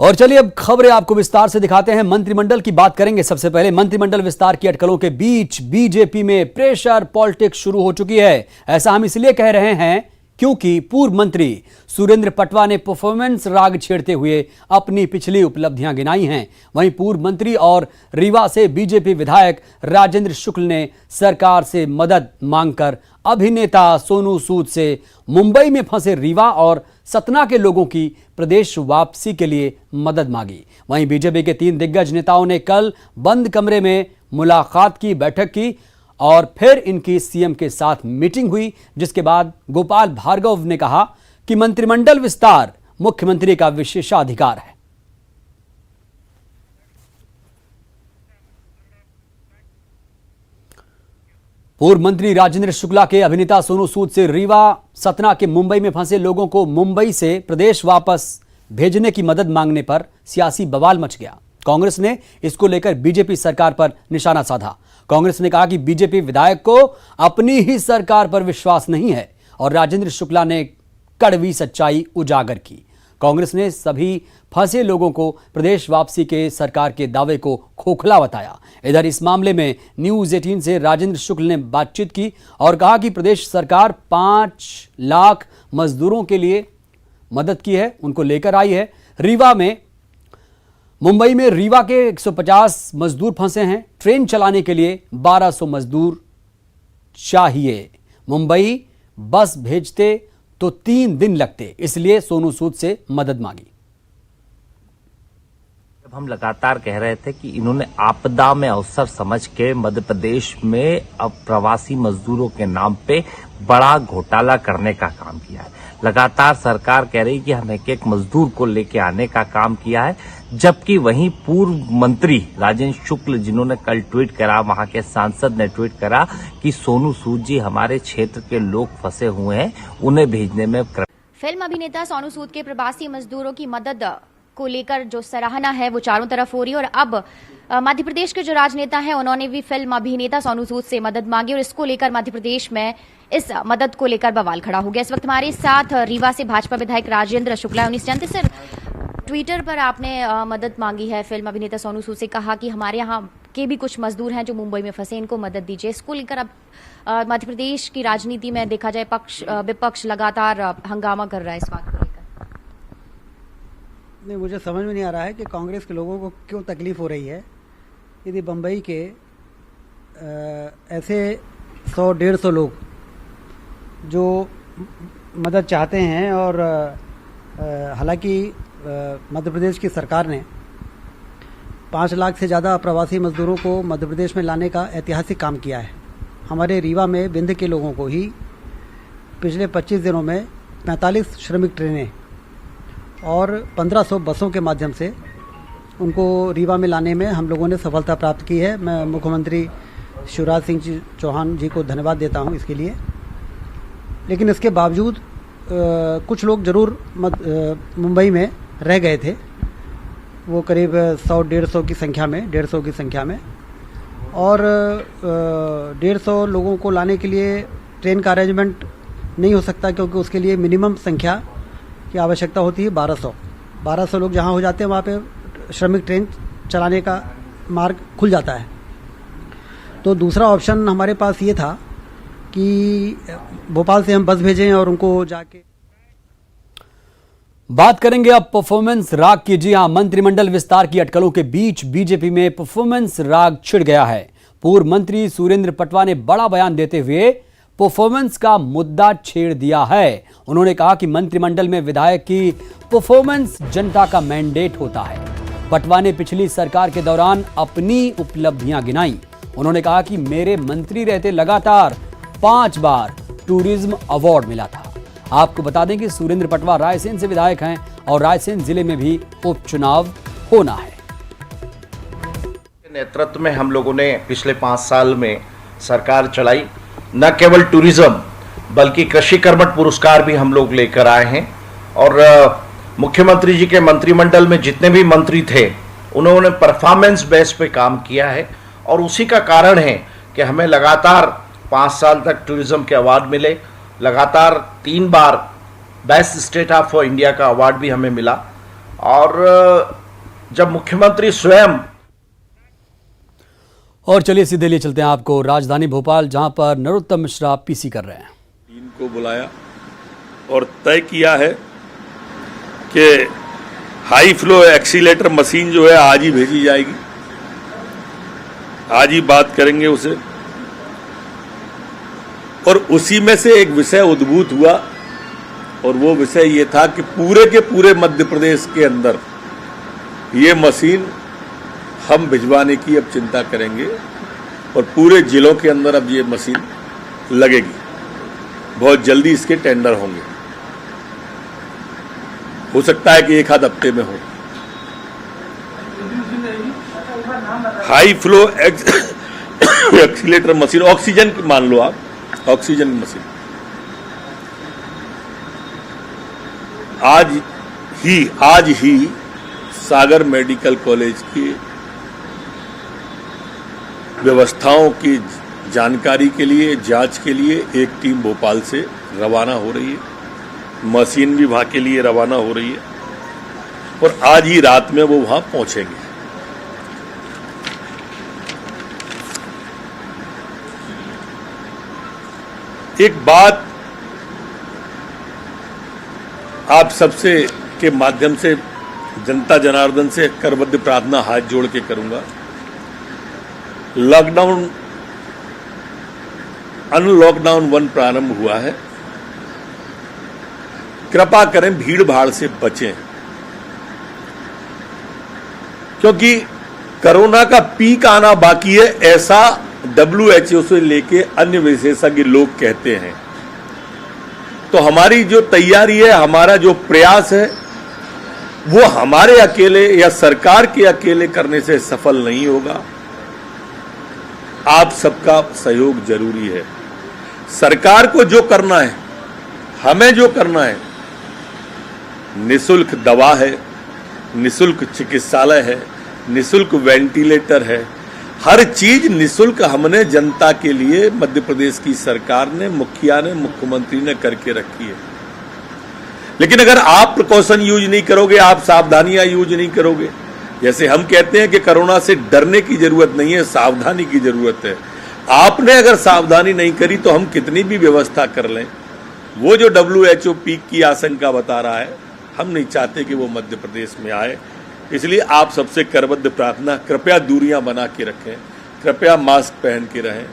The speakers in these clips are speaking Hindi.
और चलिए अब खबरें आपको विस्तार से दिखाते हैं। मंत्रिमंडल की बात करेंगे। सबसे पहले मंत्रिमंडल विस्तार की अटकलों के बीच बीजेपी में प्रेशर पॉलिटिक्स शुरू हो चुकी है। ऐसा हम इसलिए कह रहे हैं क्योंकि पूर्व मंत्री सुरेंद्र पटवा ने परफॉर्मेंस राग छेड़ते हुए अपनी पिछली उपलब्धियां गिनाई हैं। वहीं पूर्व मंत्री और रीवा से बीजेपी विधायक राजेंद्र शुक्ल ने सरकार से मदद मांगकर अभिनेता सोनू सूद से मुंबई में फंसे रीवा और सतना के लोगों की प्रदेश वापसी के लिए मदद मांगी। वहीं बीजेपी के 3 दिग्गज नेताओं ने कल बंद कमरे में मुलाकात की, बैठक की और फिर इनकी सीएम के साथ मीटिंग हुई, जिसके बाद गोपाल भार्गव ने कहा कि मंत्रिमंडल विस्तार मुख्यमंत्री का विशेषाधिकार है। पूर्व मंत्री राजेंद्र शुक्ला के अभिनेता सोनू सूद से रीवा सतना के मुंबई में फंसे लोगों को मुंबई से प्रदेश वापस भेजने की मदद मांगने पर सियासी बवाल मच गया। कांग्रेस ने इसको लेकर बीजेपी सरकार पर निशाना साधा। कांग्रेस ने कहा कि बीजेपी विधायक को अपनी ही सरकार पर विश्वास नहीं है और राजेंद्र शुक्ला ने कड़वी सच्चाई उजागर की। कांग्रेस ने सभी फंसे लोगों को प्रदेश वापसी के सरकार के दावे को खोखला बताया। इधर इस मामले में न्यूज 18 से राजेंद्र शुक्ल ने बातचीत की और कहा कि प्रदेश सरकार 5 लाख मजदूरों के लिए मदद की है, उनको लेकर आई है। मुंबई में रीवा के 150 मजदूर फंसे हैं। ट्रेन चलाने के लिए 1200 मजदूर चाहिए। मुंबई बस भेजते तो 3 दिन लगते, इसलिए सोनू सूद से मदद मांगी। जब हम लगातार कह रहे थे कि इन्होंने आपदा में अवसर समझ के मध्य प्रदेश में अब प्रवासी मजदूरों के नाम पे बड़ा घोटाला करने का काम किया है। लगातार सरकार कह रही कि हम एक मजदूर को लेके आने का काम किया है, जबकि वहीं पूर्व मंत्री राजेंद्र शुक्ल जिन्होंने कल ट्वीट करा, वहां के सांसद ने ट्वीट करा कि सोनू सूद जी हमारे क्षेत्र के लोग फंसे हुए हैं, उन्हें भेजने में। फिल्म अभिनेता सोनू सूद के प्रवासी मजदूरों की मदद को लेकर जो सराहना है वो चारों तरफ हो रही है और अब मध्य प्रदेश के जो राजनेता हैं उन्होंने भी फिल्म अभिनेता सोनू सूद से मदद मांगी और इसको लेकर मध्य प्रदेश में इस मदद को लेकर बवाल खड़ा हो गया। इस वक्त हमारे साथ रीवा से भाजपा विधायक राजेंद्र शुक्ला। 19 जानते सर, ट्विटर पर आपने मदद मांगी है फिल्म अभिनेता सोनू सूद से, कहा कि हमारे यहाँ के भी कुछ मजदूर हैं जो मुंबई में फंसे, इनको मदद दीजिए। इसको लेकर अब मध्य प्रदेश की राजनीति में देखा जाए पक्ष विपक्ष लगातार हंगामा कर रहा है इस बात को लेकर। नहीं, मुझे समझ में नहीं आ रहा है कि कांग्रेस के लोगों को क्यों तकलीफ हो रही है। यदि बम्बई के ऐसे 100-150 लोग जो मदद चाहते हैं और हालांकि मध्य प्रदेश की सरकार ने 5 लाख से ज़्यादा प्रवासी मजदूरों को मध्य प्रदेश में लाने का ऐतिहासिक काम किया है। हमारे रीवा में विंध्य के लोगों को ही पिछले 25 दिनों में 45 श्रमिक ट्रेनें और 1500 बसों के माध्यम से उनको रीवा में लाने में हम लोगों ने सफलता प्राप्त की है। मैं मुख्यमंत्री शिवराज सिंह चौहान जी को धन्यवाद देता हूं इसके लिए। लेकिन इसके बावजूद कुछ लोग जरूर मुंबई में रह गए थे, वो करीब 100-150 की संख्या में और 150 लोगों को लाने के लिए ट्रेन का अरेंजमेंट नहीं हो सकता, क्योंकि उसके लिए मिनिमम संख्या की आवश्यकता होती है 1200 लोग जहाँ हो जाते हैं वहाँ पे श्रमिक ट्रेन चलाने का मार्ग खुल जाता है। तो दूसरा ऑप्शन हमारे पास ये था कि भोपाल से हम बस भेजें और उनको जाके। बात करेंगे अब परफॉर्मेंस राग की। जी हां, मंत्रिमंडल विस्तार की अटकलों के बीच बीजेपी में परफॉर्मेंस राग छिड़ गया है। पूर्व मंत्री सुरेंद्र पटवा ने बड़ा बयान देते हुए परफॉर्मेंस का मुद्दा छेड़ दिया है। उन्होंने कहा कि मंत्रिमंडल में विधायक की परफॉर्मेंस जनता का मैंडेट होता है। पटवा ने पिछली सरकार के दौरान अपनी उपलब्धियां गिनाई। उन्होंने कहा कि मेरे मंत्री रहते लगातार 5 बार टूरिज्म अवार्ड मिला था। आपको बता दें कि सुरेंद्र पटवा रायसेन से विधायक हैं और रायसेन जिले में भी उपचुनाव होना है। नेतृत्व में हम लोगों ने पिछले 5 साल में सरकार चलाई। न केवल टूरिज्म बल्कि कृषि कर्मठ पुरस्कार भी हम लोग लेकर आए हैं और मुख्यमंत्री जी के मंत्रिमंडल में जितने भी मंत्री थे उन्होंने परफॉर्मेंस बेस पे काम किया है और उसी का कारण है कि हमें लगातार 5 साल तक टूरिज्म के अवार्ड मिले। लगातार 3 बार बेस्ट स्टेट ऑफ इंडिया का अवार्ड भी हमें मिला और जब मुख्यमंत्री स्वयं। और चलिए सीधे लिए चलते हैं आपको राजधानी भोपाल, जहां पर नरोत्तम मिश्रा पीसी कर रहे हैं। टीम को बुलाया और तय किया है कि हाई फ्लो एक्सीलेटर मशीन जो है आज ही भेजी जाएगी, आज ही बात करेंगे उसे। और उसी में से एक विषय उद्भूत हुआ और वो विषय ये था कि पूरे के पूरे मध्य प्रदेश के अंदर ये मशीन हम भिजवाने की अब चिंता करेंगे और पूरे जिलों के अंदर अब ये मशीन लगेगी। बहुत जल्दी इसके टेंडर होंगे, हो सकता है कि एक आध हफ्ते में हो। High flow accelerator machine, oxygen की मान लो आप, ऑक्सीजन मशीन आज ही सागर मेडिकल कॉलेज की व्यवस्थाओं की जानकारी के लिए, जांच के लिए एक टीम भोपाल से रवाना हो रही है। मशीन भी वहां के लिए रवाना हो रही है और आज ही रात में वो वहां पहुंचेंगे। एक बात आप सबसे के माध्यम से जनता जनार्दन से करबद्ध प्रार्थना हाथ जोड़ के करूंगा। लॉकडाउन अनलॉकडाउन 1 प्रारंभ हुआ है, कृपा करें भीड़ भाड़ से बचें, क्योंकि कोरोना का पीक आना बाकी है, ऐसा WHO से लेके अन्य विशेषज्ञ लोग कहते हैं। तो हमारी जो तैयारी है, हमारा जो प्रयास है, वो हमारे अकेले या सरकार के अकेले करने से सफल नहीं होगा। आप सबका सहयोग जरूरी है। सरकार को जो करना है, हमें जो करना है, निःशुल्क दवा है, निःशुल्क चिकित्सालय है, निःशुल्क वेंटिलेटर है, हर चीज निःशुल्क हमने जनता के लिए मध्य प्रदेश की सरकार ने, मुखिया ने, मुख्यमंत्री ने करके रखी है। लेकिन अगर आप प्रिकॉशन यूज नहीं करोगे, आप सावधानियां यूज नहीं करोगे, जैसे हम कहते हैं कि कोरोना से डरने की जरूरत नहीं है, सावधानी की जरूरत है। आपने अगर सावधानी नहीं करी तो हम कितनी भी व्यवस्था कर लें, वो जो WHO पीक की आशंका बता रहा है, हम नहीं चाहते कि वो मध्य प्रदेश में आए। इसलिए आप सबसे करबद्ध प्रार्थना, कृपया दूरियां बना के रखें, कृपया मास्क पहन के रहें,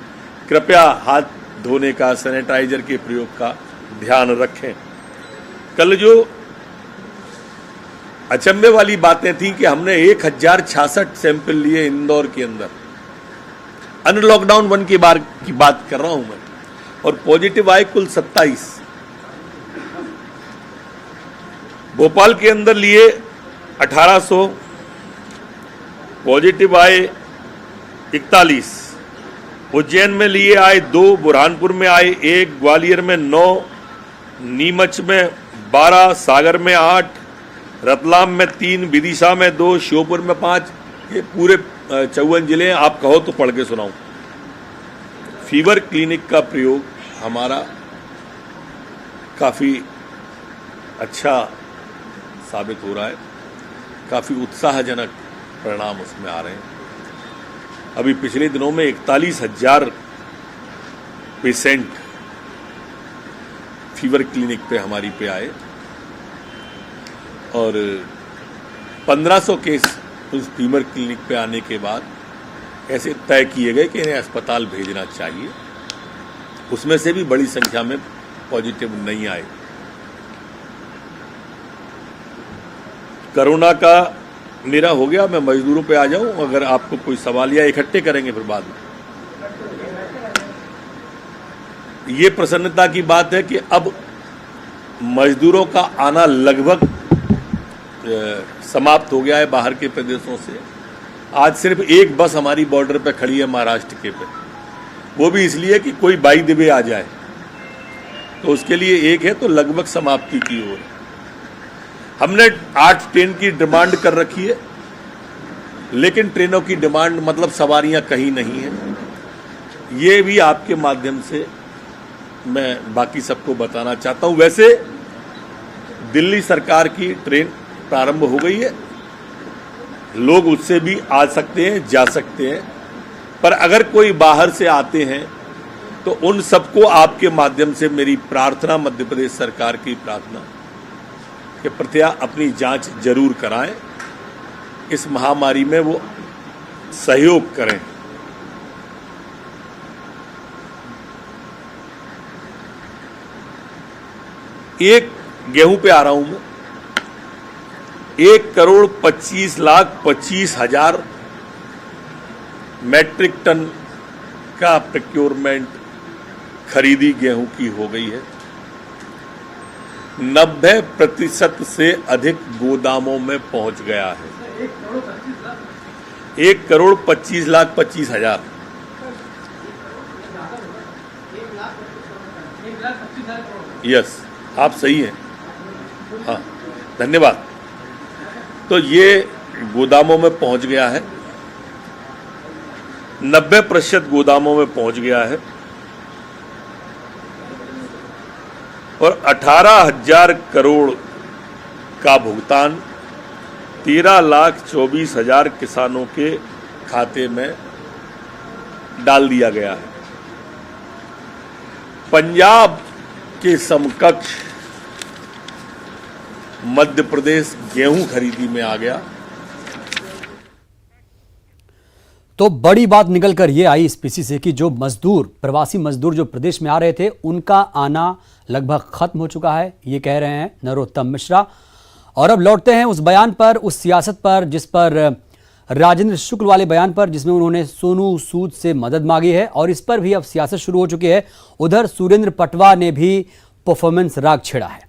कृपया हाथ धोने का, सैनिटाइजर के प्रयोग का ध्यान रखें। कल जो अचंभे वाली बातें थी कि हमने 1066 सैंपल लिए इंदौर के अंदर, अनलॉकडाउन 1 की बात कर रहा हूं मैं, और पॉजिटिव आए कुल 27। भोपाल के अंदर लिए 1800, पॉजिटिव आए 41, उज्जैन में लिए आए 2, बुरहानपुर में आए 1, ग्वालियर में 9, नीमच में 12, सागर में 8, रतलाम में 3, विदिशा में 2, श्योपुर में 5। ये पूरे 54 जिले हैं। आप कहो तो पढ़ के सुनाऊं। फीवर क्लिनिक का प्रयोग हमारा काफी अच्छा साबित हो रहा है, काफी उत्साहजनक परिणाम उसमें आ रहे हैं। अभी पिछले दिनों में 41,000 पेशेंट फीवर क्लिनिक पे हमारी पे आए और 1500 केस उस फीवर क्लिनिक पे आने के बाद ऐसे तय किए गए कि इन्हें अस्पताल भेजना चाहिए। उसमें से भी बड़ी संख्या में पॉजिटिव नहीं आए। कोरोना का मेरा हो गया, मैं मजदूरों पे आ जाऊं, अगर आपको कोई सवाल या इकट्ठे करेंगे फिर बाद में। ये प्रसन्नता की बात है कि अब मजदूरों का आना लगभग समाप्त हो गया है बाहर के प्रदेशों से। आज सिर्फ एक बस हमारी बॉर्डर पे खड़ी है महाराष्ट्र के पे, वो भी इसलिए कि कोई बाई द वे आ जाए, तो उसके लिए एक है, तो लगभग समाप्ति की ओर। हमने 8 ट्रेन की डिमांड कर रखी है, लेकिन ट्रेनों की डिमांड मतलब सवारियां कहीं नहीं है। ये भी आपके माध्यम से मैं बाकी सबको बताना चाहता हूं। वैसे दिल्ली सरकार की ट्रेन प्रारंभ हो गई है। लोग उससे भी आ सकते हैं, जा सकते हैं, पर अगर कोई बाहर से आते हैं तो उन सबको आपके माध्यम से मेरी प्रार्थना, मध्य प्रदेश सरकार की प्रार्थना कि प्रत्येक अपनी जांच जरूर कराएं, इस महामारी में वो सहयोग करें। एक गेहूं पे आ रहा हूं मैं, 1,25,25,000 मैट्रिक टन का प्रोक्योरमेंट खरीदी गेहूं की हो गई है। 90% से अधिक गोदामों में पहुंच गया है। 1,25,25,000 यस, आप सही हैं। हाँ, धन्यवाद। तो ये गोदामों में पहुंच गया है, 90% गोदामों में पहुंच गया है और 18,000 करोड़ का भुगतान 13,24,000 किसानों के खाते में डाल दिया गया है। पंजाब के समकक्ष मध्य प्रदेश गेहूं खरीदी में आ गया। तो बड़ी बात निकलकर ये आई इस पीसी से कि जो मजदूर, प्रवासी मजदूर जो प्रदेश में आ रहे थे, उनका आना लगभग खत्म हो चुका है, ये कह रहे हैं नरोत्तम मिश्रा। और अब लौटते हैं उस बयान पर, उस सियासत पर जिस पर राजेंद्र शुक्ल वाले बयान पर, जिसमें उन्होंने सोनू सूद से मदद मांगी है और इस पर भी अब सियासत शुरू हो चुकी है। उधर सुरेंद्र पटवा ने भी परफॉर्मेंस राग छेड़ा है।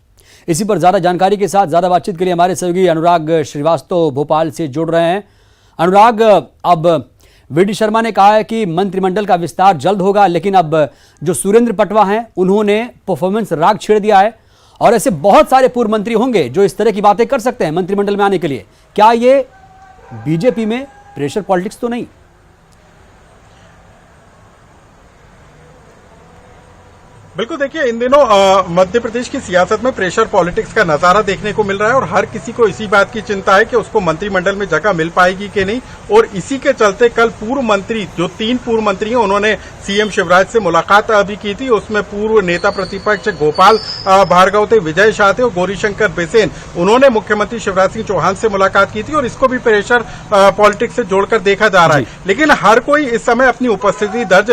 इसी पर ज्यादा जानकारी के साथ, ज्यादा बातचीत के लिए हमारे सहयोगी अनुराग श्रीवास्तव भोपाल से जुड़ रहे हैं। अनुराग, अब वीडी शर्मा ने कहा है कि मंत्रिमंडल का विस्तार जल्द होगा, लेकिन अब जो सुरेंद्र पटवा हैं उन्होंने परफॉर्मेंस राग छेड़ दिया है और ऐसे बहुत सारे पूर्व मंत्री होंगे जो इस तरह की बातें कर सकते हैं मंत्रिमंडल में आने के लिए। क्या ये बीजेपी में प्रेशर पॉलिटिक्स तो नहीं? बिल्कुल, देखिए इन दिनों मध्य प्रदेश की सियासत में प्रेशर पॉलिटिक्स का नजारा देखने को मिल रहा है और हर किसी को इसी बात की चिंता है कि उसको मंत्रिमंडल में जगह मिल पाएगी कि नहीं। और इसी के चलते कल पूर्व मंत्री, जो 3 पूर्व मंत्री हैं, उन्होंने सीएम शिवराज से मुलाकात भी की थी। उसमें पूर्व नेता प्रतिपक्ष गोपाल भार्गव थे, विजय शाह थे और गौरीशंकर बिसेन, उन्होंने मुख्यमंत्री शिवराज सिंह चौहान से मुलाकात की थी और इसको भी प्रेशर पॉलिटिक्स से जोड़कर देखा जा रहा है। लेकिन हर कोई इस समय अपनी उपस्थिति दर्ज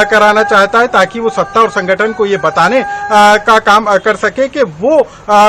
कराना चाहता है ताकि वो सत्ता और संगठन को ये बताने का काम कर सके कि वो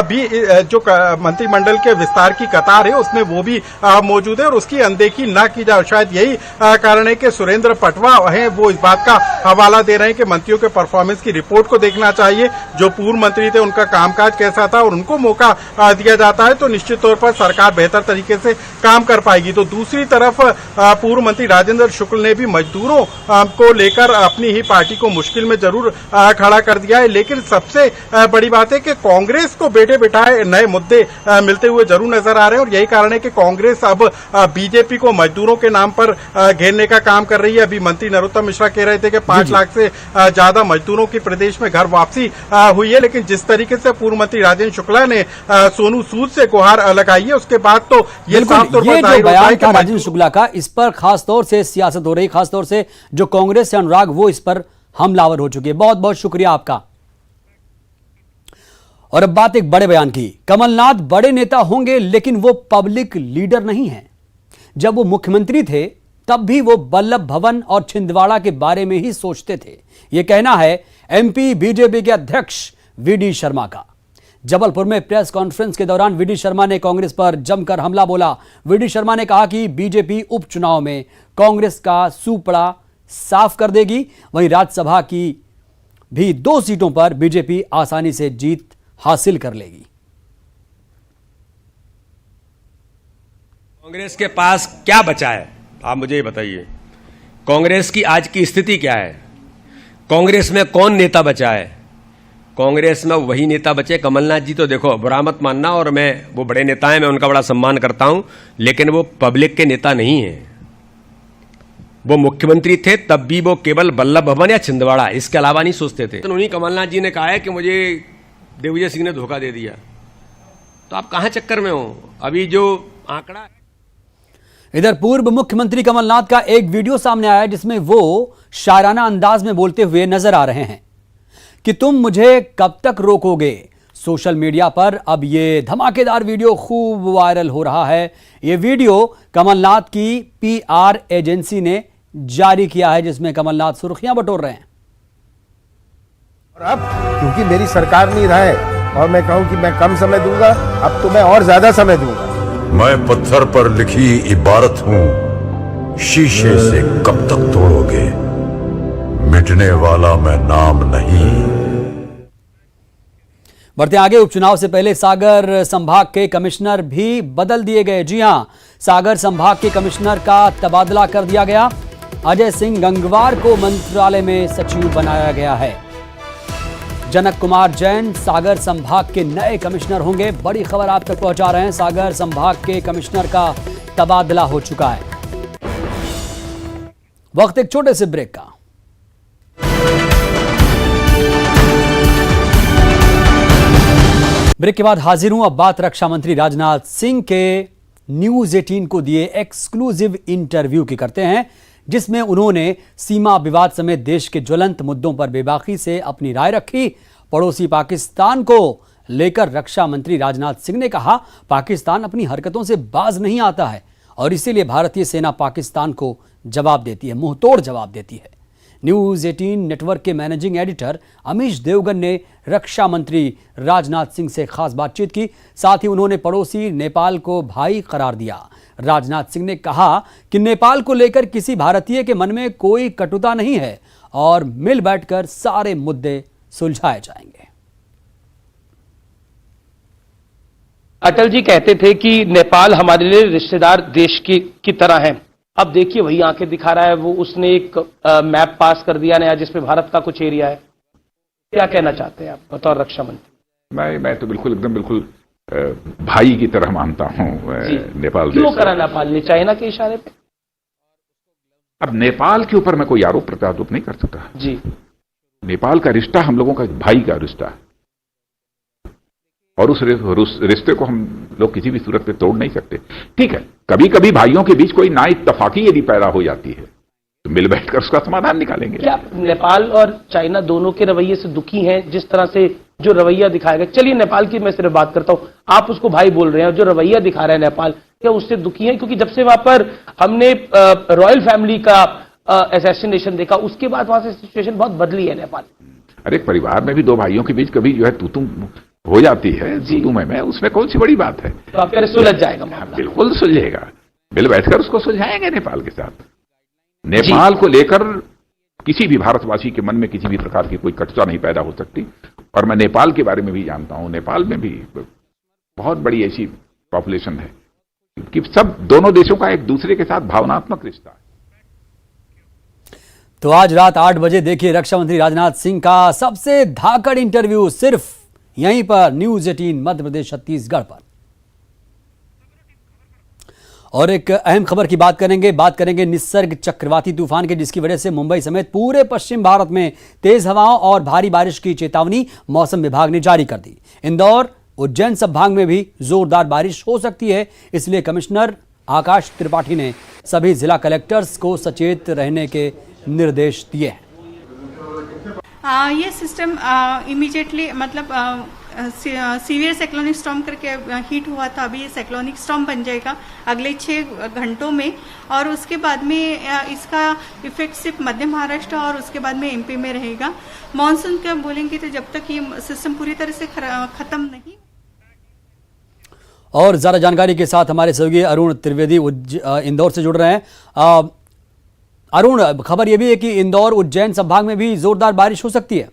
भी जो मंत्रिमंडल के विस्तार की कतार है उसमें वो भी मौजूद है और उसकी अनदेखी ना की जाए। शायद यही कारण है कि सुरेंद्र पटवा हैं वो इस बात का हवाला दे रहे हैं कि मंत्रियों के परफॉर्मेंस की रिपोर्ट को देखना चाहिए। जो पूर्व मंत्री थे उनका कामकाज कैसा था और उनको मौका दिया जाता है तो निश्चित तौर पर सरकार बेहतर तरीके से काम कर पाएगी। तो दूसरी तरफ पूर्व मंत्री राजेंद्र शुक्ल ने भी मजदूरों को लेकर अपनी ही पार्टी को मुश्किल में जरूर खड़ा कर दिया है। लेकिन सबसे बड़ी बात है कि कांग्रेस को बैठे बिठाए नए मुद्दे मिलते हुए जरूर नजर आ रहे हैं और यही कारण है कि कांग्रेस अब बीजेपी को मजदूरों के नाम पर घेरने का काम कर रही है। अभी मंत्री नरोत्तम मिश्रा कह रहे थे कि 5 लाख से ज्यादा मजदूरों की प्रदेश में घर वापसी हुई है, लेकिन जिस तरीके से पूर्व मंत्री राजेंद्र शुक्ला ने सोनू सूद से गुहार लगाई है उसके बाद तो ये साफ तौर पर जाहिर होता है कि राजेंद्र शुक्ला का इस पर खासतौर से सियासत हो रही, खासतौर से जो कांग्रेस से अनुराग वो इस पर हमलावर हो चुकी है। बहुत बहुत शुक्रिया आपका। और अब बात एक बड़े बयान की। कमलनाथ बड़े नेता होंगे लेकिन वो पब्लिक लीडर नहीं है। जब वो मुख्यमंत्री थे तब भी वो वल्लभ भवन और छिंदवाड़ा के बारे में ही सोचते थे। यह कहना है एमपी बीजेपी के अध्यक्ष वीडी शर्मा का। जबलपुर में प्रेस कॉन्फ्रेंस के दौरान वीडी शर्मा ने कांग्रेस पर जमकर हमला बोला। वीडी शर्मा ने कहा कि बीजेपी उपचुनाव में कांग्रेस का सूपड़ा साफ कर देगी, वहीं राज्यसभा की भी 2 सीटों पर बीजेपी आसानी से जीत हासिल कर लेगी। कांग्रेस के पास क्या बचा है, आप मुझे ये बताइए। कांग्रेस की आज की स्थिति क्या है? कांग्रेस में कौन नेता बचा है? कांग्रेस में वही नेता बचे। कमलनाथ जी तो देखो, बुरा मत मानना, और मैं वो बड़े नेता हैं, मैं उनका बड़ा सम्मान करता हूं, लेकिन वो पब्लिक के नेता नहीं हैं। वो मुख्यमंत्री थे तब भी वो केवल वल्लभ भवन या छिंदवाड़ा, इसके अलावा नहीं सोचते थे। तो उन्हीं कमलनाथ जी ने कहा है कि मुझे दिग्विजय सिंह ने धोखा दे दिया। तो आप कहां चक्कर में हो? अभी जो आंकड़ा, इधर पूर्व मुख्यमंत्री कमलनाथ का एक वीडियो सामने आया जिसमें वो शायराना अंदाज में बोलते हुए नजर आ रहे हैं कि तुम मुझे कब तक रोकोगे। सोशल मीडिया पर अब ये धमाकेदार वीडियो खूब वायरल हो रहा है। ये वीडियो कमलनाथ की PR एजेंसी ने जारी किया है जिसमें कमलनाथ सुर्खियां बटोर रहे हैं। और अब क्योंकि मेरी सरकार नहीं रहा है और मैं कहूं कि मैं कम समय दूंगा, अब तो मैं और ज्यादा समय दूंगा। मैं पत्थर पर लिखी इबारत हूं, शीशे से कब तक तोड़ोगे, मिटने वाला मैं नाम नहीं। बढ़ते आगे, उपचुनाव से पहले सागर संभाग के कमिश्नर भी बदल दिए गए। जी हां, सागर संभाग के कमिश्नर का तबादला कर दिया गया। अजय सिंह गंगवार को मंत्रालय में सचिव बनाया गया है। जनक कुमार जैन सागर संभाग के नए कमिश्नर होंगे। बड़ी खबर आप तक पहुंचा रहे हैं, सागर संभाग के कमिश्नर का तबादला हो चुका है। वक्त एक छोटे से ब्रेक का। ब्रेक के बाद हाजिर हूं। अब बात रक्षा मंत्री राजनाथ सिंह के न्यूज 18 को दिए एक्सक्लूसिव इंटरव्यू की करते हैं, जिसमें उन्होंने सीमा विवाद समेत देश के ज्वलंत मुद्दों पर बेबाकी से अपनी राय रखी। पड़ोसी पाकिस्तान को लेकर रक्षा मंत्री राजनाथ सिंह ने कहा, पाकिस्तान अपनी हरकतों से बाज नहीं आता है और इसीलिए भारतीय सेना पाकिस्तान को जवाब देती है, मुंहतोड़ जवाब देती है। न्यूज 18 नेटवर्क के मैनेजिंग एडिटर अमीश देवगन ने रक्षा मंत्री राजनाथ सिंह से खास बातचीत की। साथ ही उन्होंने पड़ोसी नेपाल को भाई करार दिया। राजनाथ सिंह ने कहा कि नेपाल को लेकर किसी भारतीय के मन में कोई कटुता नहीं है और मिल बैठकर सारे मुद्दे सुलझाए जाएंगे। अटल जी कहते थे कि नेपाल हमारे लिए रिश्तेदार देश की तरह है। अब देखिए वही आंखें दिखा रहा है। वो उसने एक मैप पास कर दिया नया जिसमें भारत का कुछ एरिया है। क्या कहना चाहते हैं आप बतौर रक्षा मंत्री? मैं तो बिल्कुल भाई की तरह मानता हूं नेपाल। क्यों करा नेपाल ने, चाइना के इशारे पे? अब नेपाल के ऊपर मैं कोई आरोप प्रत्यारोप नहीं कर सकता जी। नेपाल का रिश्ता हम लोगों का भाई का रिश्ता है और उस रिश्ते को हम लोग किसी भी सूरत पे तोड़ नहीं सकते। ठीक है, कभी कभी भाइयों के बीच कोई ना इत्तफाकी यदि पैदा हो जाती है तो मिल बैठकर उसका समाधान निकालेंगे। क्या नेपाल और चाइना दोनों के रवैये से दुखी हैं, जिस तरह से जो रवैया दिखाया गया? चलिए नेपाल की मैं सिर्फ बात करता हूं, आप उसको भाई बोल रहे हैं, जो रवैया दिखा रहे हैं नेपाल, क्या उससे दुखी है? क्योंकि जब से वहां पर हमने रॉयल फैमिली का असैसिनेशन देखा, उसके बाद वहां से सिचुएशन बहुत बदली है नेपाल। अरे परिवार में भी दो भाइयों के बीच कभी जो है तू हो जाती है, तू मैं, उसमें कौन सी बड़ी बात है? तो आप कह रहे सुलझ जाएगा मामला? बिल्कुल सुलझेगा, मिल बैठकर उसको सुलझाएंगे नेपाल के साथ। नेपाल को लेकर किसी भी भारतवासी के मन में किसी भी प्रकार की कोई कटुता नहीं पैदा हो सकती। और मैं नेपाल के बारे में भी जानता हूं, नेपाल में भी बहुत बड़ी ऐसी पॉपुलेशन है कि सब दोनों देशों का एक दूसरे के साथ भावनात्मक रिश्ता है। तो आज रात 8 बजे देखिए रक्षा मंत्री राजनाथ सिंह का सबसे धाकड़ इंटरव्यू सिर्फ यहीं पर न्यूज 18 मध्य प्रदेश छत्तीसगढ़ पर। और एक अहम खबर की बात करेंगे निसर्ग चक्रवाती तूफान के, जिसकी वजह से मुंबई समेत पूरे पश्चिम भारत में तेज हवाओं और भारी बारिश की चेतावनी मौसम विभाग ने जारी कर दी। इंदौर, उज्जैन संभाग में भी जोरदार बारिश हो सकती है, इसलिए कमिश्नर आकाश त्रिपाठी ने सभी जिला कलेक्टर्स को सचेत रहने के निर्देश दिए हैं। ये सिस्टम इमीडिएटली मतलब सीवियर साइक्लोनिक स्टॉर्म करके हीट हुआ था, अभी ये साइक्लोनिक स्टॉर्म बन जाएगा अगले 6 घंटों में। और उसके बाद में इसका इफेक्ट सिर्फ मध्य महाराष्ट्र और उसके बाद में एमपी में रहेगा। मानसून का बोलेंगे तो जब तक ये सिस्टम पूरी तरह से खत्म नहीं। और ज्यादा जानकारी के साथ हमारे सहयोगी अरुण त्रिवेदी इंदौर से जुड़ रहे हैं। अरुण, खबर यह भी है कि इंदौर, उज्जैन संभाग में भी जोरदार बारिश हो सकती है।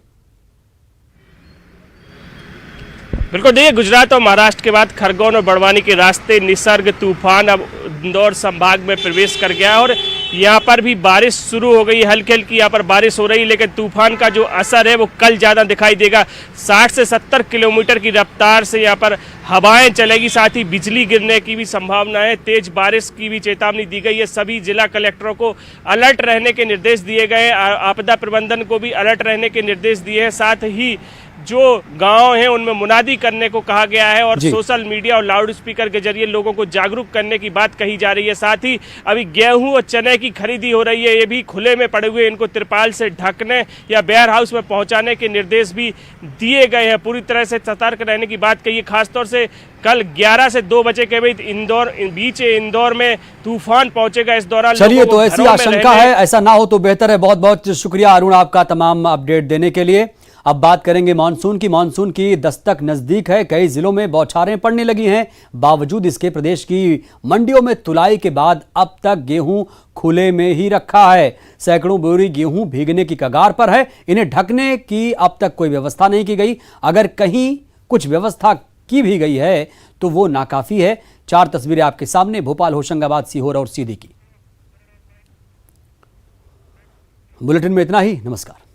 बिल्कुल, देखिए गुजरात और महाराष्ट्र के बाद खरगोन और बड़वानी के रास्ते निसर्ग तूफान अब इंदौर संभाग में प्रवेश कर गया है और यहाँ पर भी बारिश शुरू हो गई है। हल्की हल्की यहाँ पर बारिश हो रही है, लेकिन तूफान का जो असर है वो कल ज़्यादा दिखाई देगा। 60 से 70 किलोमीटर की रफ्तार से यहाँ पर हवाएं चलेगी, साथ ही बिजली गिरने की भी संभावना है। तेज बारिश की भी चेतावनी दी गई है। सभी जिला कलेक्टरों को अलर्ट रहने के निर्देश दिए गए, आपदा प्रबंधन को भी अलर्ट रहने के निर्देश दिए हैं। साथ ही जो गांव हैं उनमें मुनादी करने को कहा गया है और जी। सोशल मीडिया और लाउड स्पीकर के जरिए लोगों को जागरूक करने की बात कही जा रही है। साथ ही अभी गेहूं और चने की खरीदी हो रही है, ये भी खुले में पड़े हुए, इनको तिरपाल से ढकने या वेयर हाउस में पहुंचाने के निर्देश भी दिए गए हैं। पूरी तरह से सतर्क रहने की बात कही है। खासतौर से कल 11 से 2 बजे के बीच इंदौर में तूफान पहुंचेगा। इस दौरान चलिए, लोगों को तो ऐसी घरों में आशंका है, ऐसा ना हो तो बेहतर है। बहुत बहुत शुक्रिया अरुण आपका तमाम अपडेट देने के लिए। अब बात करेंगे मानसून की। मानसून की दस्तक नजदीक है, कई जिलों में बौछारें पड़ने लगी हैं। बावजूद इसके प्रदेश की मंडियों में तुलाई के बाद अब तक गेहूं खुले में ही रखा है। सैकड़ों बोरी गेहूं भीगने की कगार पर है। इन्हें ढकने की अब तक कोई व्यवस्था नहीं की गई। अगर कहीं कुछ व्यवस्था की भी गई है तो वो नाकाफी है। 4 तस्वीरें आपके सामने, भोपाल, होशंगाबाद, सीहोर और सीधी की। बुलेटिन में इतना ही। नमस्कार।